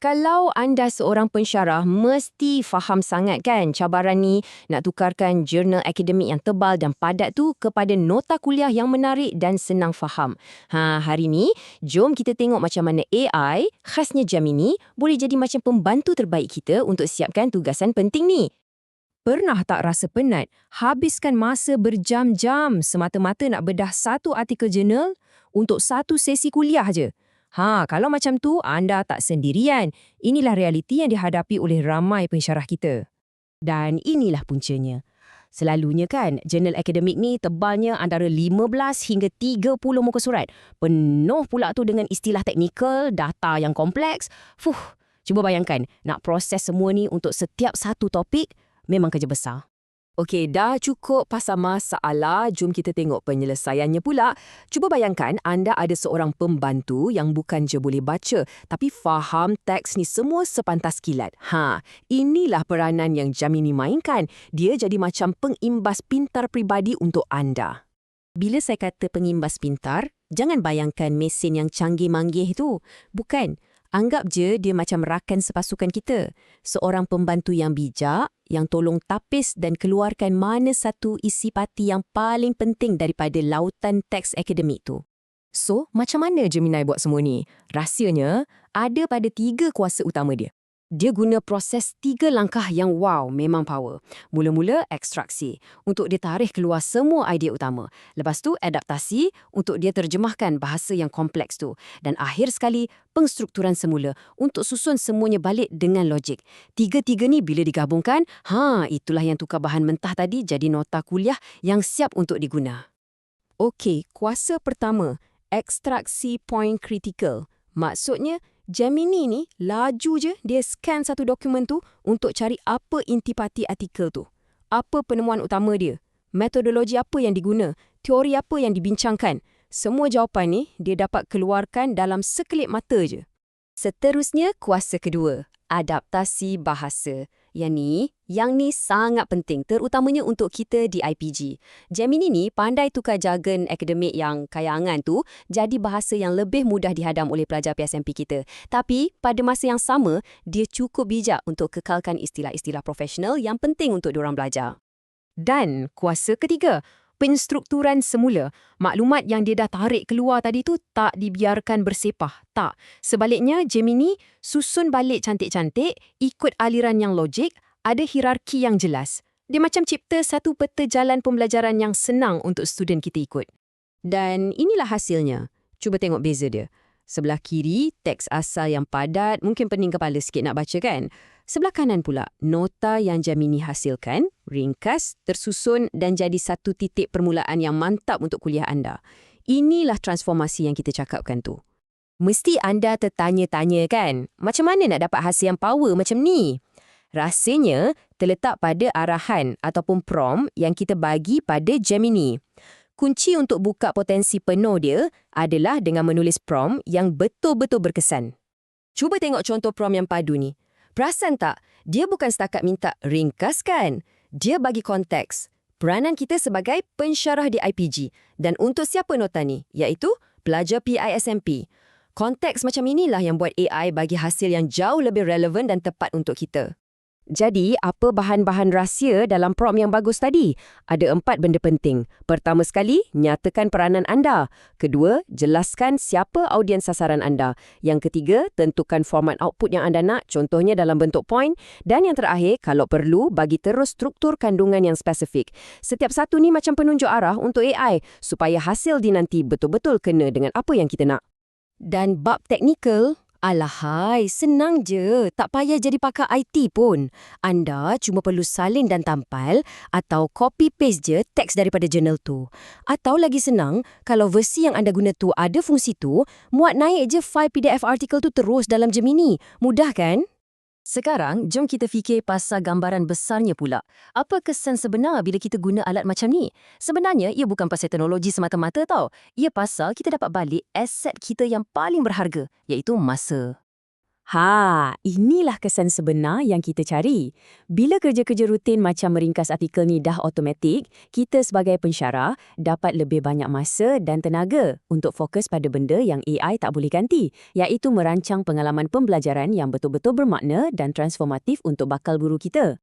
Kalau anda seorang pensyarah, mesti faham sangat kan cabaran ni nak tukarkan jurnal akademik yang tebal dan padat tu kepada nota kuliah yang menarik dan senang faham. Hari ni, jom kita tengok macam mana AI, khasnya Gemini, boleh jadi macam pembantu terbaik kita untuk siapkan tugasan penting ni. Pernah tak rasa penat? Habiskan masa berjam-jam semata-mata nak bedah satu artikel jurnal untuk satu sesi kuliah je. Kalau macam tu, anda tak sendirian. Inilah realiti yang dihadapi oleh ramai pensyarah kita. Dan inilah puncanya. Selalunya kan, jurnal akademik ni tebalnya antara 15 hingga 30 muka surat. Penuh pula tu dengan istilah teknikal, data yang kompleks. Cuba bayangkan, nak proses semua ni untuk setiap satu topik, memang kerja besar. Okey, dah cukup pasal masalah, jom kita tengok penyelesaiannya pula. Cuba bayangkan anda ada seorang pembantu yang bukan je boleh baca, tapi faham teks ni semua sepantas kilat. Inilah peranan yang Gemini mainkan. Dia jadi macam pengimbas pintar peribadi untuk anda. Bila saya kata pengimbas pintar, jangan bayangkan mesin yang canggih-manggih tu. Bukan. Anggap je dia macam rakan sepasukan kita. Seorang pembantu yang bijak, yang tolong tapis dan keluarkan mana satu isi parti yang paling penting daripada lautan teks akademik tu. So, macam mana Gemini buat semua ni? Rahsianya ada pada 3 kuasa utama dia. Dia guna proses 3 langkah yang memang power. Mula-mula ekstraksi, untuk dia tarik keluar semua idea utama. Lepas tu adaptasi, untuk dia terjemahkan bahasa yang kompleks tu. Dan akhir sekali, pengstrukturan semula, untuk susun semuanya balik dengan logik. 3-3 ni bila digabungkan, itulah yang tukar bahan mentah tadi jadi nota kuliah yang siap untuk diguna. Okey, kuasa pertama, ekstraksi point critical. Maksudnya, Gemini ni laju je dia scan satu dokumen tu untuk cari apa intipati artikel tu. Apa penemuan utama dia? Metodologi apa yang diguna? Teori apa yang dibincangkan? Semua jawapan ni dia dapat keluarkan dalam sekelip mata je. Seterusnya, kuasa kedua, adaptasi bahasa. Yang ni sangat penting, terutamanya untuk kita di IPG. Gemini ni pandai tukar jargon akademik yang kayangan tu jadi bahasa yang lebih mudah dihadam oleh pelajar PSMP kita. Tapi, pada masa yang sama, dia cukup bijak untuk kekalkan istilah-istilah profesional yang penting untuk diorang belajar. Dan kuasa ketiga, penstrukturan semula. Maklumat yang dia dah tarik keluar tadi tu tak dibiarkan bersepah. Tak. Sebaliknya, Gemini susun balik cantik-cantik, ikut aliran yang logik, ada hierarki yang jelas. Dia macam cipta satu peta jalan pembelajaran yang senang untuk student kita ikut. Dan inilah hasilnya. Cuba tengok beza dia. Sebelah kiri, teks asal yang padat, mungkin pening kepala sikit nak baca kan? Sebelah kanan pula, nota yang Gemini hasilkan, ringkas, tersusun dan jadi satu titik permulaan yang mantap untuk kuliah anda. Inilah transformasi yang kita cakapkan tu. Mesti anda tertanya-tanya kan, macam mana nak dapat hasil yang power macam ni? Rahsianya terletak pada arahan ataupun prompt yang kita bagi pada Gemini. Kunci untuk buka potensi penuh dia adalah dengan menulis prompt yang betul-betul berkesan. Cuba tengok contoh prompt yang padu ni. Perasan tak? Dia bukan setakat minta ringkaskan. Dia bagi konteks. Peranan kita sebagai pensyarah di IPG. Dan untuk siapa nota ni? Iaitu pelajar PISMP. Konteks macam inilah yang buat AI bagi hasil yang jauh lebih relevan dan tepat untuk kita. Jadi, apa bahan-bahan rahsia dalam prompt yang bagus tadi? Ada 4 benda penting. Pertama sekali, nyatakan peranan anda. Kedua, jelaskan siapa audiens sasaran anda. Yang ketiga, tentukan format output yang anda nak, contohnya dalam bentuk point. Dan yang terakhir, kalau perlu, bagi terus struktur kandungan yang spesifik. Setiap satu ni macam penunjuk arah untuk AI, supaya hasil di nanti betul-betul kena dengan apa yang kita nak. Dan bab teknikal, alahai, senang je. Tak payah jadi pakar IT pun. Anda cuma perlu salin dan tampal atau copy-paste je teks daripada jurnal tu. Atau lagi senang, kalau versi yang anda guna tu ada fungsi tu, muat naik je file PDF artikel tu terus dalam Gemini. Mudah kan? Sekarang, jom kita fikir pasal gambaran besarnya pula. Apa kesan sebenar bila kita guna alat macam ni? Sebenarnya, ia bukan pasal teknologi semata-mata tau. Ia pasal kita dapat balik aset kita yang paling berharga, iaitu masa. Inilah kesan sebenar yang kita cari. Bila kerja-kerja rutin macam meringkas artikel ni dah automatik, kita sebagai pensyarah dapat lebih banyak masa dan tenaga untuk fokus pada benda yang AI tak boleh ganti, iaitu merancang pengalaman pembelajaran yang betul-betul bermakna dan transformatif untuk bakal guru kita.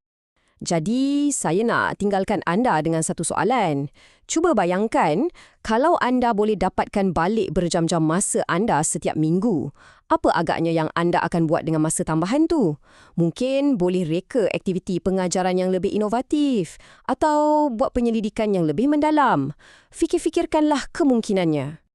Jadi, saya nak tinggalkan anda dengan satu soalan. Cuba bayangkan, kalau anda boleh dapatkan balik berjam-jam masa anda setiap minggu, apa agaknya yang anda akan buat dengan masa tambahan tu? Mungkin boleh reka aktiviti pengajaran yang lebih inovatif atau buat penyelidikan yang lebih mendalam. Fikir-fikirkanlah kemungkinannya.